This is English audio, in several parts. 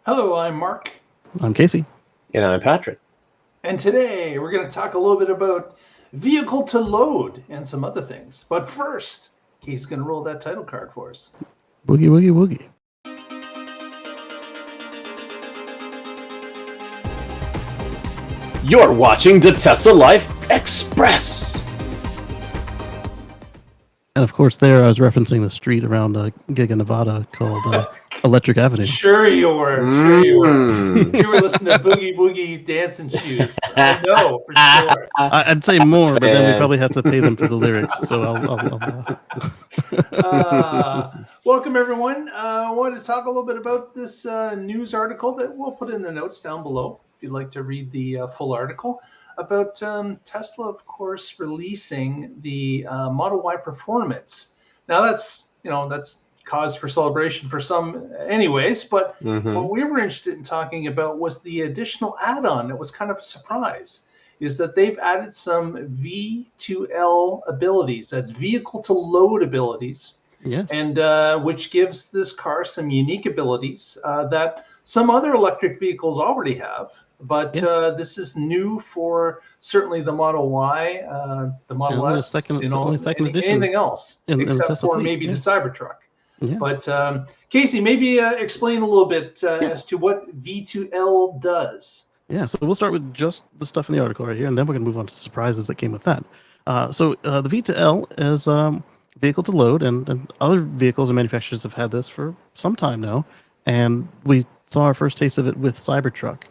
Hello, I'm Mark, I'm Casey. And I'm Patrick. and today we're going to talk a little bit about vehicle to load and some other things. But first, Casey's going to roll that title card for us. Boogie, woogie, woogie. You're watching the TTL Life Express. And of course, there I was referencing the street around Giga, Nevada called Electric Avenue. Sure you were. Sure you were. You were listening to Boogie Boogie Dancing Shoes. I know, for sure. I'd say more, but then we probably have to pay them for the lyrics. So Welcome, everyone. I wanted to talk a little bit about this news article that we'll put in the notes down below if you'd like to read the full article about Tesla, of course, releasing the Model Y Performance. Now that's cause for celebration for some anyways, but what we were interested in talking about was the additional add-on that was kind of a surprise, is that they've added some V2L abilities. That's vehicle to load abilities. Yes. And which gives this car some unique abilities that some other electric vehicles already have. But this is new for certainly the Model Y, the Model S, second edition. Anything else except for maybe the Cybertruck. Yeah. But Casey, maybe explain a little bit as to what V2L does. Yeah, so we'll start with just the stuff in the article right here, and then we're going to move on to surprises that came with that. So the V2L is vehicle to load, and other vehicles and manufacturers have had this for some time now. And we saw our first taste of it with Cybertruck.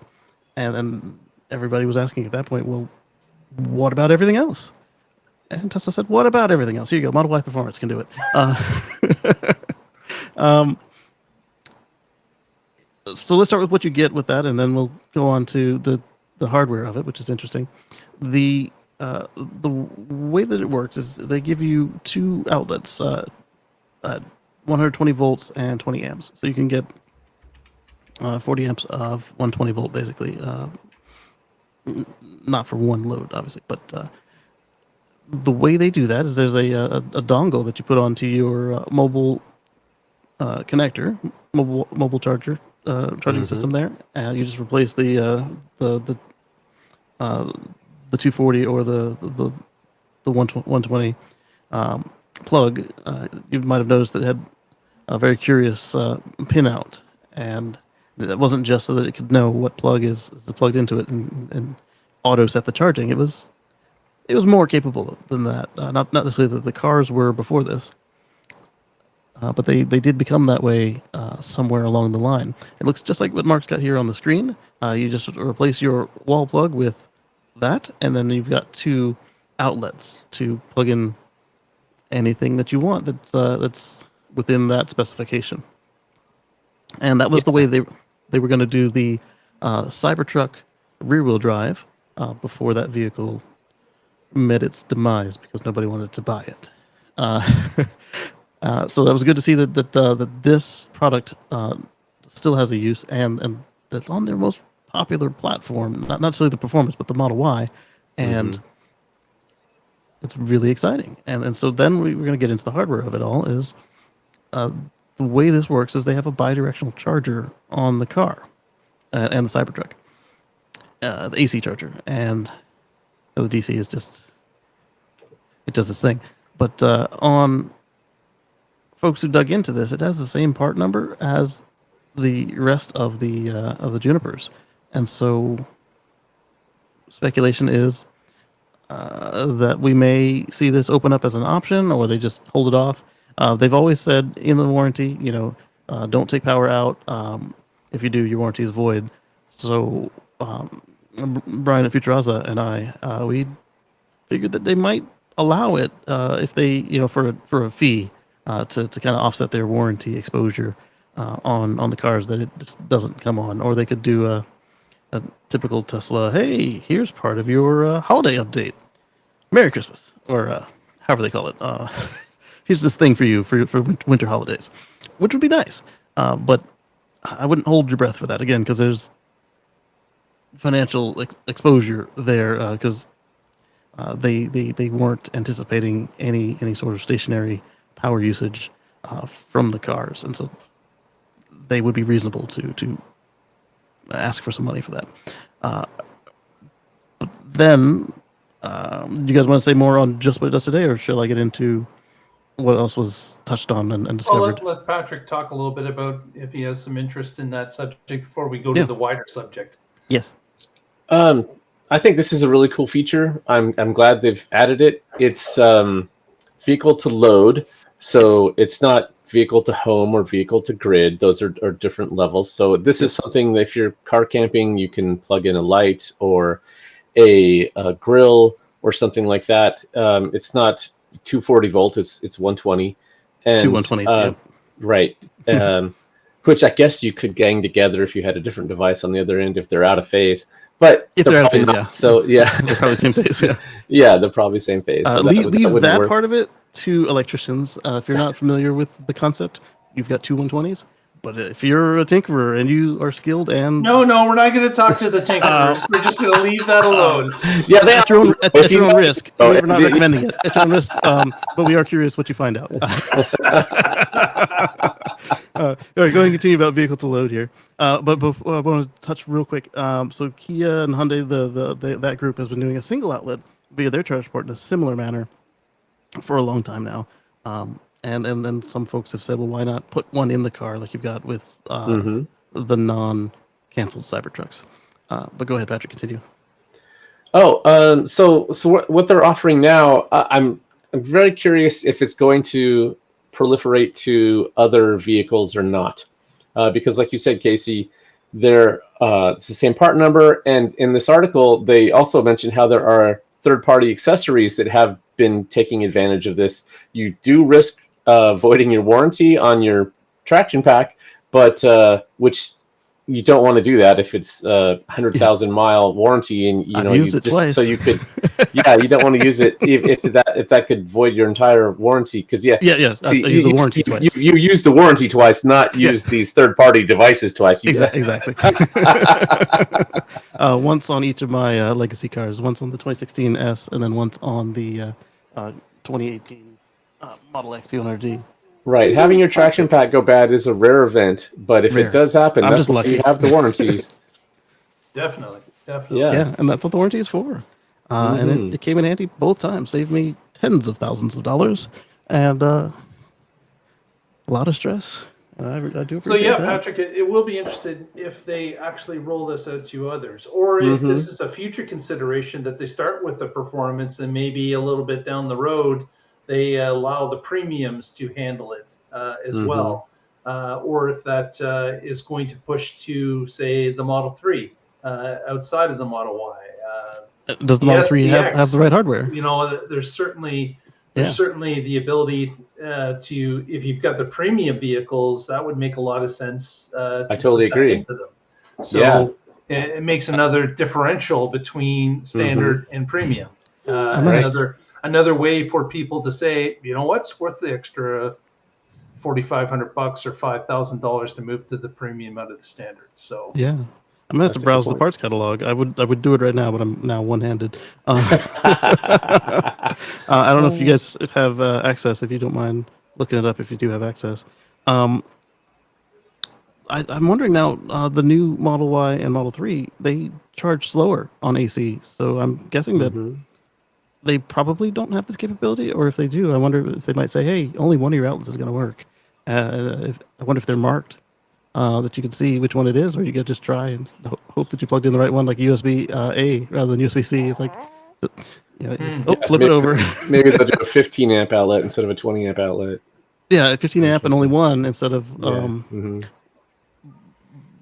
And then everybody was asking at that point, well, what about everything else? And Tesla said, what about everything else? Here you go, Model Y Performance can do it. So let's start with what you get with that, and then we'll go on to the hardware of it, which is interesting. The way that it works is they give you two outlets, 120 volts and 20 amps. So you can get 40 amps of 120 volt, basically. Not for one load, obviously, but the way they do that is there's a dongle that you put onto your mobile connector, mobile charger charging system there, and you just replace the 240 or the 120 plug. You might have noticed that it had a very curious pinout, and it wasn't just so that it could know what plug is plugged into it and auto set the charging. It was more capable than that. Not necessarily that the cars were before this, but they did become that way somewhere along the line. It looks just like what Mark's got here on the screen. You just replace your wall plug with that, and then you've got two outlets to plug in anything that you want that's within that specification. And that was the way they were going to do the Cybertruck rear-wheel drive before that vehicle met its demise because nobody wanted to buy it. So that was good to see that this product still has a use and that's on their most popular platform, not necessarily the Performance, but the Model Y, and it's really exciting. And so then we're going to get into the hardware of it all. Is the way this works is they have a bidirectional charger on the car and the Cybertruck, the AC charger, and the DC is just, it does this thing. But on folks who dug into this, it has the same part number as the rest of the Junipers, and so speculation is that we may see this open up as an option, or they just hold it off. They've always said in the warranty, don't take power out. If you do, your warranty is void. So Brian at Futuraza and I, we figured that they might allow it if they, for a fee to kind of offset their warranty exposure on the cars that it just doesn't come on. Or they could do a typical Tesla, hey, here's part of your holiday update. Merry Christmas, or however they call it. Here's this thing for you for winter holidays, which would be nice. But I wouldn't hold your breath for that again, because there's financial exposure there, because they weren't anticipating any sort of stationary power usage from the cars, and so they would be reasonable to ask for some money for that. But then, do you guys want to say more on just what it does today, or shall I get into what else was touched on and Well, discovered? let Patrick talk a little bit about if he has some interest in that subject before we go Yeah. to the wider subject. Yes. I think this is a really cool feature. I'm glad they've added it. It's vehicle to load, so it's not vehicle to home or vehicle to grid. Those are different levels. So this is something that if you're car camping, you can plug in a light or a grill or something like that. It's not 240 volt. It's 120. And Two 120s. Yep. right. Which I guess you could gang together if you had a different device on the other end if they're out of phase. But If they're out of probably phase, not. yeah. So yeah, They're probably same phase. Yeah. yeah, they're probably same phase. So leave that work. part of it to electricians. If you're not familiar with the concept, you've got two 120s. But if you're a tinkerer and you are skilled and No, we're not going to talk to the tinkerers. We're just going to leave that alone. Yeah, they at your own, at your own risk, Oh, we're not yeah. recommending it. At your own risk, but we are curious what you find out. All right, go ahead and continue about vehicle to load here. But before, I want to touch real quick. So Kia and Hyundai, that group has been doing a single outlet via their charge port in a similar manner for a long time now. And then some folks have said, well, why not put one in the car like you've got with the non-canceled Cybertrucks? But go ahead, Patrick, continue. Oh, so what they're offering now, I'm very curious if it's going to proliferate to other vehicles or not, because like you said, Casey, it's the same part number, and in this article they also mentioned how there are third-party accessories that have been taking advantage of this. You do risk voiding your warranty on your traction pack, but which you don't want to do that if it's a 100,000 mile warranty, and I've used it twice. so you could, yeah, you don't want to use it if that could void your entire warranty, because Yeah. I used the warranty twice. You used the warranty twice, not use these third party devices twice. Exactly. Once on each of my legacy cars, once on the 2016 S, and then once on the 2018 Model X P100D. Right, having your traction pack go bad is a rare event, but if Rare. it does happen, I'm that's just why lucky. you have the warranties. Definitely. Yeah, and that's what the warranty is for. And it came in handy both times. Saved me tens of thousands of dollars and a lot of stress. I do appreciate So yeah, that. Patrick, it will be interesting if they actually roll this out to others, or if this is a future consideration that they start with the performance and maybe a little bit down the road they allow the premiums to handle it as well, or if that is going to push to say the Model 3 outside of the Model Y. Does the Model 3 SDX, have the right hardware? You know, there's certainly the ability to, if you've got the premium vehicles, that would make a lot of sense. I totally agree. Into them. So it makes another differential between standard and premium. Another way for people to say, you know what's worth the extra $4,500 or $5,000 to move to the premium out of the standard. So yeah. I'm gonna have to browse the parts catalog. I would do it right now, but I'm now one-handed. I don't know if you guys have access. If you don't mind looking it up, if you do have access, I'm wondering now. The new Model Y and Model 3, they charge slower on AC, so I'm guessing that they probably don't have this capability. Or if they do, I wonder if they might say, "Hey, only one of your outlets is going to work." I wonder if they're marked. That you can see which one it is, or you can just try and hope that you plugged in the right one, like USB A rather than USB C. It's like, flip it over. Maybe they'll do a 15 amp outlet instead of a 20 amp outlet. Yeah, 15 amp and only one instead of.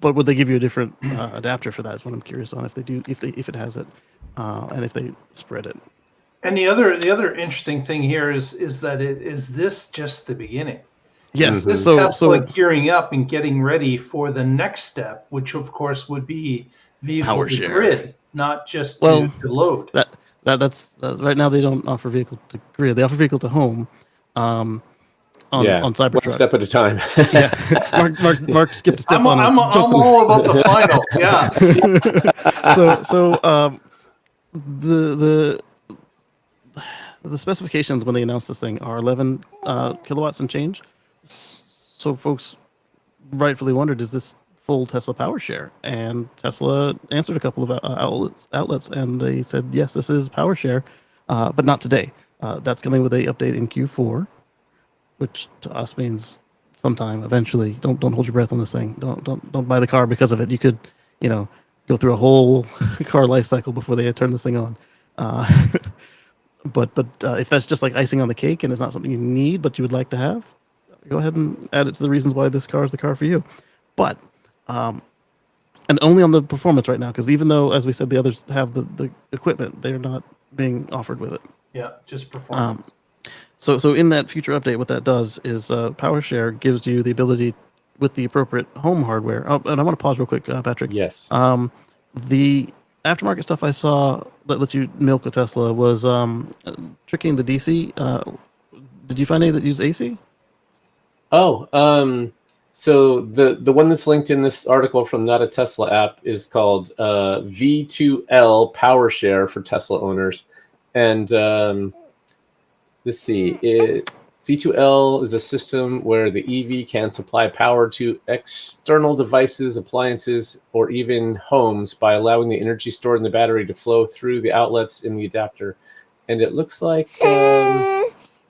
But would they give you a different adapter for that? Is what I'm curious on. If they do, if it has it, and if they spread it. And the other interesting thing here is that is this just the beginning? Yes. This Tesla gearing up and getting ready for the next step, which of course would be vehicle to grid, not just to load. That's right now they don't offer vehicle to grid. They offer vehicle to home. On Cybertruck. One step at a time. Mark skipped a step I'm all about the final. Yeah. So the specifications when they announced this thing are 11 kilowatts and change. So folks rightfully wondered, is this full Tesla power share, and Tesla answered a couple of outlets, and they said yes, this is power share, but not today. That's coming with a update in Q4, which to us means sometime eventually. Don't hold your breath on this thing. Don't buy the car because of it. You could, go through a whole car life cycle before they turn this thing on. But if that's just like icing on the cake and it's not something you need but you would like to have, go ahead and add it to the reasons why this car is the car for you. But and only on the performance right now, because even though, as we said, the others have the equipment, they're not being offered with it. Yeah, just performance. So in that future update, what that does is PowerShare gives you the ability with the appropriate home hardware. Oh, and I want to pause real quick, Patrick. Yes. The aftermarket stuff I saw that lets you milk a Tesla was tricking the DC. Did you find any that use AC? Oh, so the one that's linked in this article from Not a Tesla app is called V2L PowerShare for Tesla owners, and let's see, V2L is a system where the EV can supply power to external devices, appliances, or even homes by allowing the energy stored in the battery to flow through the outlets in the adapter. And it looks like,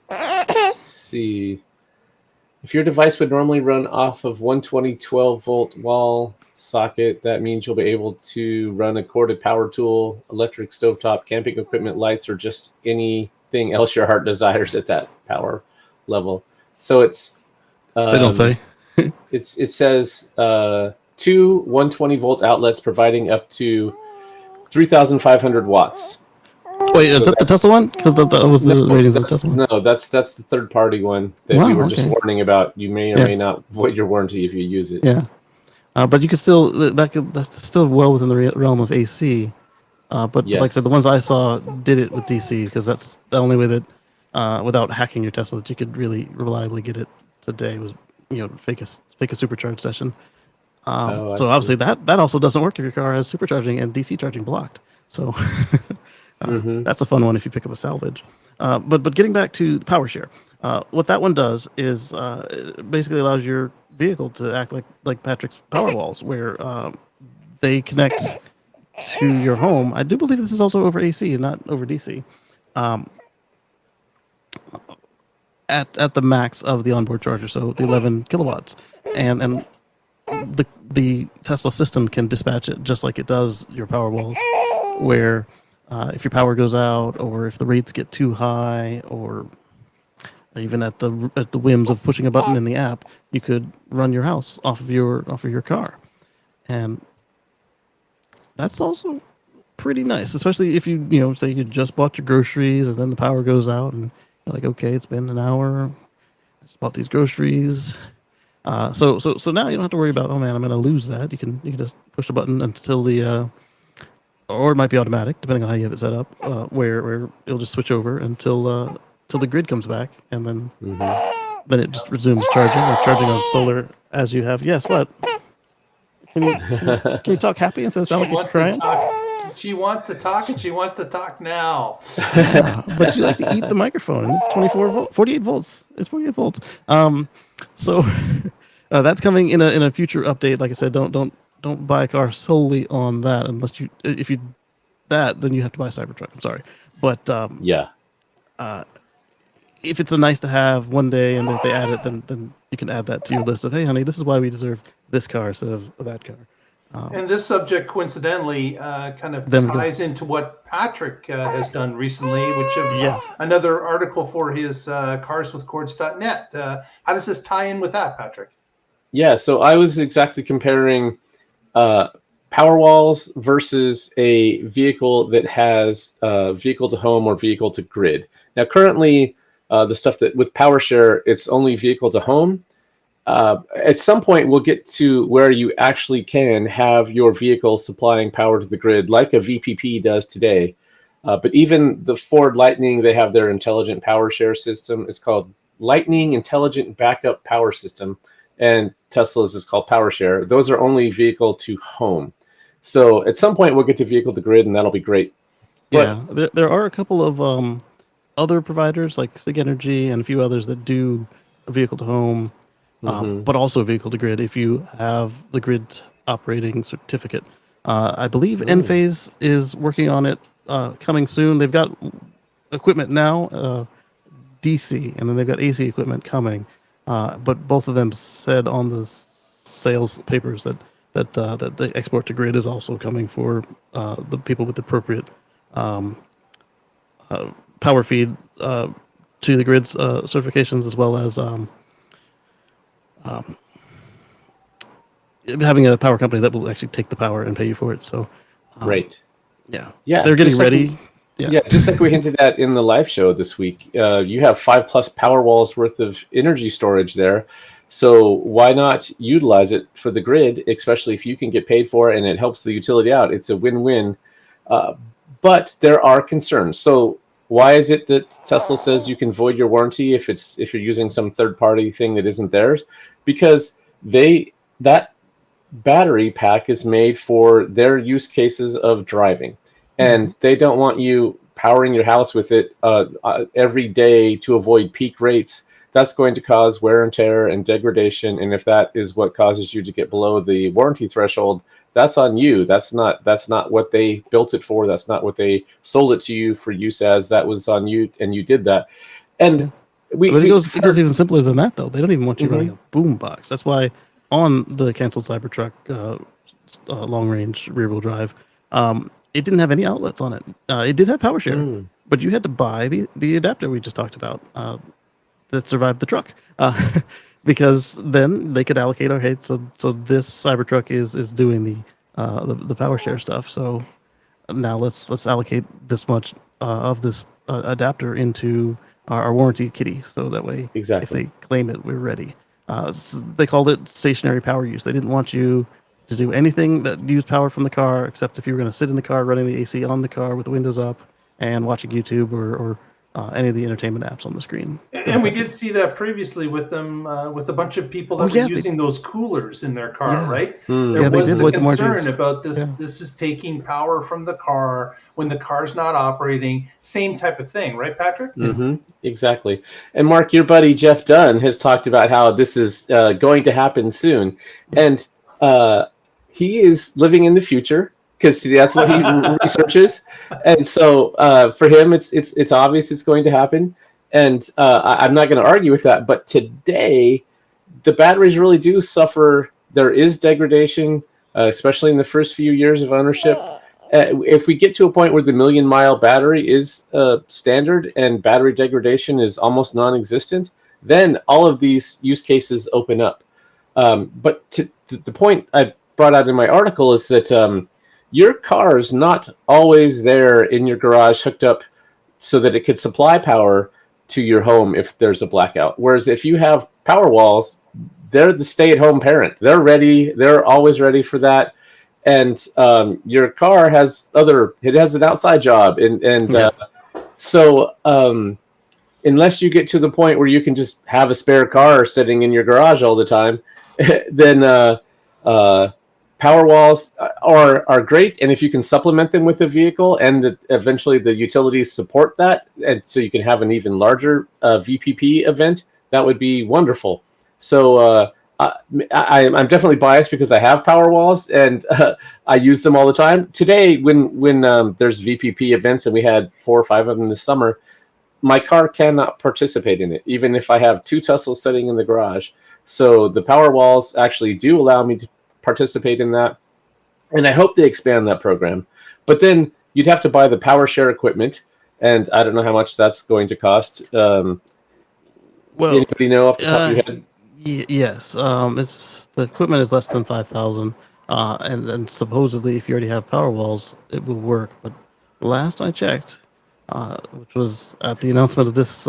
let's see, if your device would normally run off of 120 12-volt wall socket, that means you'll be able to run a corded power tool, electric stovetop, camping equipment, lights, or just anything else your heart desires at that power level. So it's They don't say. it says 2 120-volt outlets providing up to 3,500 watts. Wait, is that the Tesla one? Because that was the ratings of the Tesla one. No, that's the third-party one that we were just warning about. You may or may not void your warranty if you use it. Yeah, but you could still that's still well within the realm of AC. But Yes. like I said, the ones I saw did it with DC because that's the only way that without hacking your Tesla that you could really reliably get it today was fake a supercharge session. So obviously that also doesn't work if your car has supercharging and DC charging blocked. So that's a fun one if you pick up a salvage. But getting back to the PowerShare, what that one does is it basically allows your vehicle to act like Patrick's power walls, where they connect to your home. I do believe this is also over AC and not over DC. At the max of the onboard charger, so the 11 kilowatts, and the Tesla system can dispatch it just like it does your power walls, where if your power goes out or if the rates get too high, or even at the whims of pushing a button in the app, you could run your house off of your car, and that's also pretty nice, especially if you say you just bought your groceries and then the power goes out and you're like, okay, it's been an hour, I just bought these groceries. So now you don't have to worry about, oh man, I'm gonna lose that. You can just push the button until or it might be automatic depending on how you have it set up, where it'll just switch over until the grid comes back, and then it just resumes charging on solar as you have. Yes, what? Can you talk happy instead of sound like you're crying? She wants to talk, and she wants to talk now. But you like to eat the microphone, and it's 48 volts. It's 48 volts. So that's coming in a future update. Like I said, don't buy a car solely on that unless if you then you have to buy a Cybertruck. I'm sorry, but if it's a nice to have one day, and if they add it, then you can add that to your list of, hey honey, this is why we deserve this car instead of that car. And this subject, coincidentally, kind of ties into what Patrick has done recently, which is another article for his carswithcords.net. How does this tie in with that, Patrick? Yeah, so I was exactly comparing Powerwalls versus a vehicle that has vehicle to home or vehicle to grid. Now, currently, the stuff that with PowerShare, it's only vehicle to home. At some point, we'll get to where you actually can have your vehicle supplying power to the grid like a VPP does today. But even the Ford Lightning, they have their intelligent power share system. It's called Lightning Intelligent Backup Power System. And Tesla's is called PowerShare. Those are only vehicle to home. So at some point, we'll get to vehicle to grid, and that'll be great. But there are a couple of other providers like Sig Energy and a few others that do vehicle to home. but also vehicle to grid if you have the grid operating certificate. I believe Enphase is working on it, coming soon. They've got equipment now, DC, and then they've got AC equipment coming. But both of them said on the sales papers that the export to grid is also coming for the people with appropriate power feed to the grid's certifications, as well as having a power company that will actually take the power and pay you for it. So, Right. yeah, Yeah. they're getting just like ready. we- Yeah. Yeah, just like we hinted at in the live show this week, you have 5+ power walls worth of energy storage there. So why not utilize it for the grid, especially if you can get paid for it and it helps the utility out? It's a win-win. But there are concerns. So why is it that Tesla says you can void your warranty if you're using some third-party thing that isn't theirs? Because that battery pack is made for their use cases of driving, and they don't want you powering your house with it every day to avoid peak rates. That's going to cause wear and tear and degradation, and if that is what causes you to get below the warranty threshold, that's on you. That's not what they built it for. That's not what they sold it to you for use as. That was on you, and you did that. And But it goes even simpler than that, though. They don't even want you running a boom box. That's why on the canceled Cybertruck long range rear wheel drive, it didn't have any outlets on it. It did have power share, but you had to buy the adapter we just talked about that survived the truck, because then they could allocate. Okay, so this Cybertruck is doing the power share stuff. So now let's allocate this much of this adapter into our warranty kitty, so that way if they claim it, we're ready. So they called it stationary power use. They didn't want you to do anything that used power from the car, except if you were going to sit in the car running the AC on the car with the windows up and watching YouTube or any of the entertainment apps on the screen. And we did see that previously with them, with a bunch of people that were using those coolers in their car, right? There was the concern about this. Yeah. This is taking power from the car when the car's not operating. Same type of thing, right, Patrick? Exactly. And Mark, your buddy Jeff Dunn has talked about how this is going to happen soon, and he is living in the future, because that's what he researches, and so for him, it's obvious it's going to happen, and I'm not going to argue with that. But today, the batteries really do suffer. There is degradation, especially in the first few years of ownership. If we get to a point where the 1,000,000-mile battery is standard and battery degradation is almost non-existent, then all of these use cases open up. But the point I brought out in my article is that your car is not always there in your garage hooked up so that it could supply power to your home if there's a blackout. Whereas if you have power walls, they're the stay-at-home parent. They're ready. They're always ready for that. And your car has an outside job. So unless you get to the point where you can just have a spare car sitting in your garage all the time, then power walls are great. And if you can supplement them with a vehicle and eventually the utilities support that, and so you can have an even larger VPP event, that would be wonderful. So I'm definitely biased because I have power walls and I use them all the time. Today, when there's VPP events, and we had 4 or 5 of them this summer, my car cannot participate in it, even if I have 2 Teslas sitting in the garage. So the power walls actually do allow me to participate in that, and I hope they expand that program. But then you'd have to buy the power share equipment, and I don't know how much that's going to cost. Well, anybody know off the top of your head? Yes, it's the equipment is less than 5,000, and supposedly if you already have power walls, it will work. But last I checked, which was at the announcement of this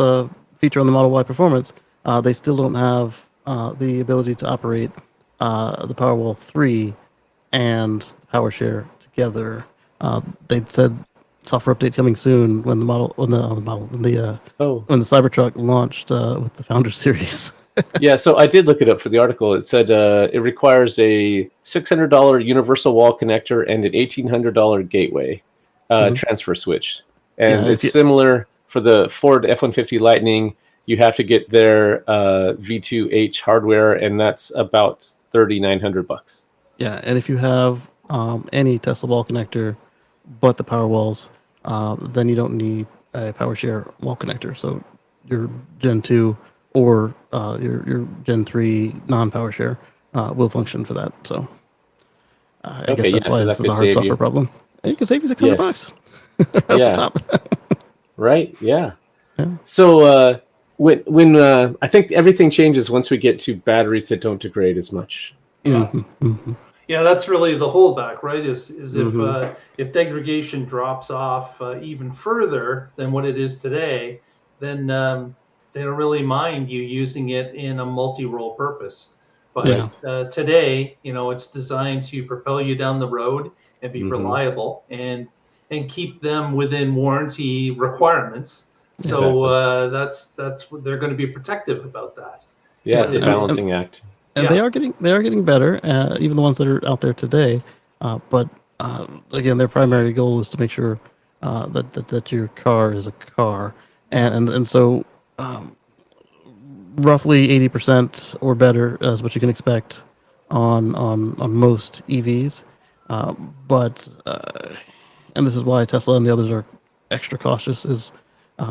feature on the Model Y Performance, they still don't have the ability to operate the Powerwall 3 and PowerShare together. They said software update coming soon when the Cybertruck launched with the Founder Series. Yeah, so I did look it up for the article. It said it requires a $600 universal wall connector and an $1,800 gateway transfer switch. And it's similar for the Ford F-150 Lightning you have to get their V2H hardware, and that's about $3,900. Yeah, and if you have any Tesla wall connector, but the power walls, then you don't need a PowerShare wall connector. So your Gen 2 or your Gen 3 non-PowerShare will function for that. So I guess that's why so this that is could a hard save software you. problem. And it could save you $600 Yes. right off the Yeah. top. Right? Yeah. Yeah. So when I think everything changes once we get to batteries that don't degrade as much. Yeah. Mm-hmm. Yeah, that's really the holdback, right? Is Mhm. if degradation drops off even further than what it is today, then they don't really mind you using it in a multi-role purpose. Yeah. But today, it's designed to propel you down the road and be Mhm. reliable and keep them within warranty requirements. So that's what they're going to be protective about that. Yeah, But it's a balancing act. And Yeah. they are getting better, even the ones that are out there today. But again, their primary goal is to make sure that your car is a car, and so roughly 80% or better is what you can expect on most EVs. But and this is why Tesla and the others are extra cautious. Is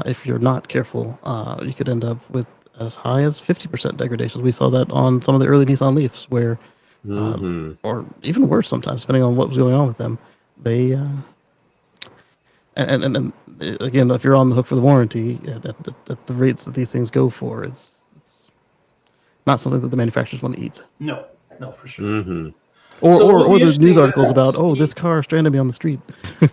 if you're not careful, you could end up with as high as 50% degradation. We saw that on some of the early Nissan Leafs, where, or even worse sometimes, depending on what was going on with them. They and again, if you're on the hook for the warranty at the rates that these things go for, it's not something that the manufacturers want to eat. No, for sure. Mm-hmm. Or the news articles about, this car stranded me on the street.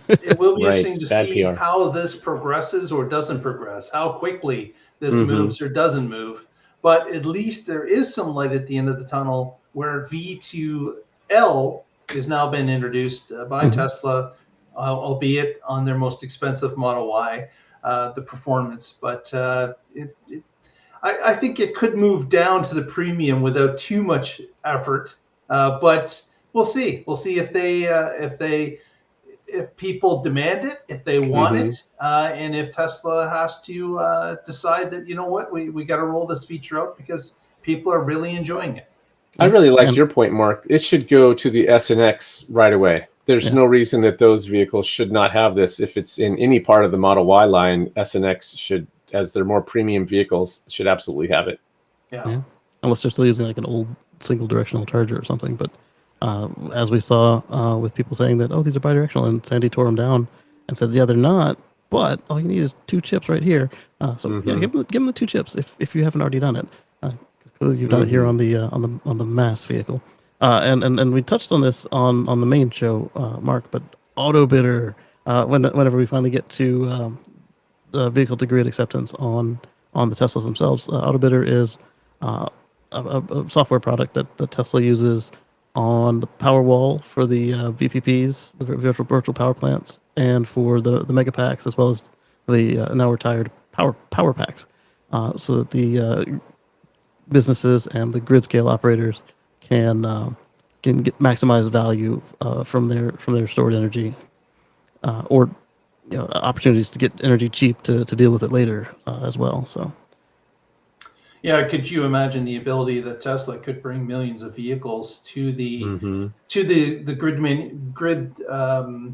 It will be Right, interesting to bad see PR. how this progresses or doesn't progress, how quickly this moves or doesn't move. But at least there is some light at the end of the tunnel where V2L has now been introduced by Tesla, albeit on their most expensive Model Y, the performance. But I think it could move down to the premium without too much effort. But we'll see. We'll see if people demand it, if they want it, and if Tesla has to decide that, we got to roll this feature out because people are really enjoying it. I really liked your point, Mark. It should go to the S and X right away. There's no reason that those vehicles should not have this. If it's in any part of the Model Y line, S and X should, as they're more premium vehicles, should absolutely have it. Yeah. Unless they're still using like an old single directional charger or something. But as we saw with people saying that, these are bidirectional, and Sandy tore them down and said, they're not, but all you need is 2 chips right here. Give them the 2 chips if you haven't already done it. Clearly you've done it here on the mass vehicle. And we touched on this on the main show, Mark, but AutoBidder, whenever we finally get to the vehicle to grid acceptance on the Teslas themselves, AutoBidder is a software product that Tesla uses on the Powerwall for the VPPs, the virtual power plants, and for the mega packs, as well as the now retired power packs, so that the businesses and the grid scale operators can get maximized value from their stored energy, or opportunities to get energy cheap to deal with it later as well. So. Yeah, could you imagine the ability that Tesla could bring millions of vehicles to the grid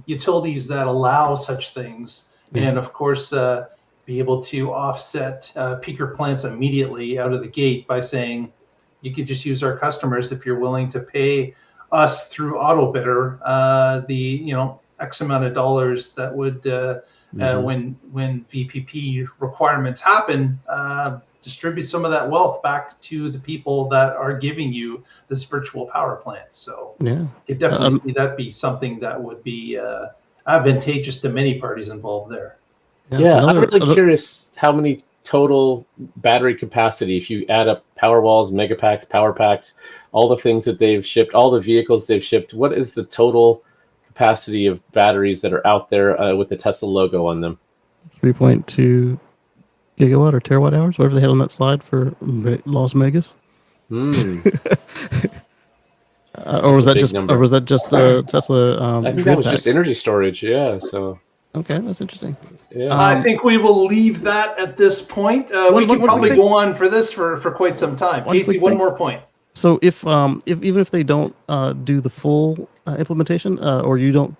utilities that allow such things, and of course be able to offset peaker plants immediately out of the gate by saying, you could just use our customers if you're willing to pay us through AutoBidder the X amount of dollars that would when VPP requirements happen. Distribute some of that wealth back to the people that are giving you this virtual power plant. So you definitely see that be something that would be advantageous to many parties involved there. I'm really curious how many total battery capacity, if you add up Powerwalls, Megapacks, Power Packs, all the things that they've shipped, all the vehicles they've shipped, what is the total capacity of batteries that are out there with the Tesla logo on them? 3.2 gigawatt or terawatt hours, whatever they had on that slide for Las Vegas. Or was that just Tesla? I think that was just energy storage. Yeah. So Okay, that's interesting. Yeah. I think we will leave that at this point. We can probably go on for this for quite some time. Casey, one more point. So if even if they don't do the full implementation, or you don't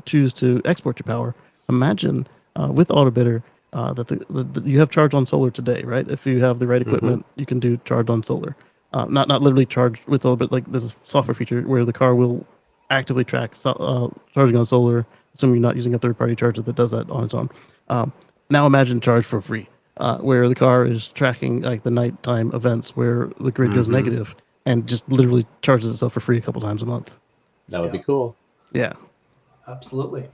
choose to export your power, imagine with AutoBidder that you have charge on solar today, right? If you have the right equipment, you can do charge on solar. Not literally charge with solar, but like this is a software feature where the car will actively track charging on solar, assuming you're not using a third-party charger that does that on its own. Now imagine charge for free, where the car is tracking like the nighttime events where the grid goes negative and just literally charges itself for free a couple times a month. That would be cool. Yeah. Absolutely.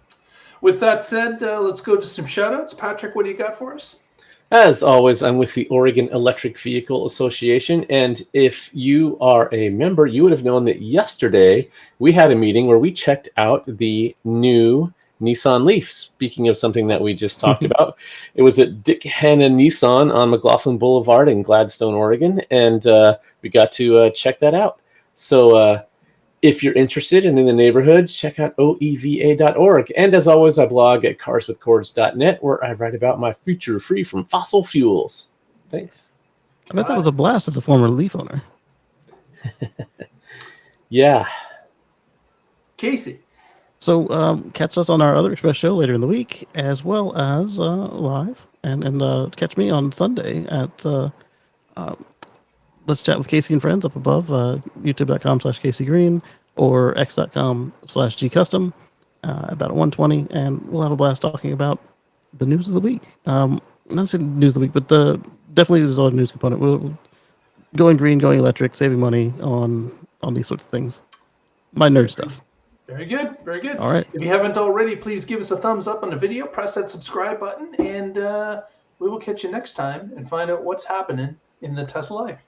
With that said, let's go to some shout-outs. Patrick, what do you got for us? As always, I'm with the Oregon Electric Vehicle Association, and if you are a member, you would have known that yesterday we had a meeting where we checked out the new Nissan Leaf. Speaking of something that we just talked about, it was at Dick Hanna Nissan on McLaughlin Boulevard in Gladstone, Oregon, and we got to check that out. So if you're interested and in the neighborhood, check out oeva.org. And as always, I blog at carswithcords.net, where I write about my future free from fossil fuels. Thanks. I bet that was a blast as a former Leaf owner. Yeah. Casey. So catch us on our other Express show later in the week, as well as live, and catch me on Sunday at Let's Chat with Casey and Friends up above, youtube.com/Casey Green or x.com/gcustom about 1:20, and we'll have a blast talking about the news of the week. Not saying news of the week, but definitely there's a lot of news component. We'll going green, going electric, saving money on these sorts of things. My nerd stuff. Very good. Very good. All right. If you haven't already, please give us a thumbs up on the video, press that subscribe button, and we will catch you next time and find out what's happening in the Tesla life.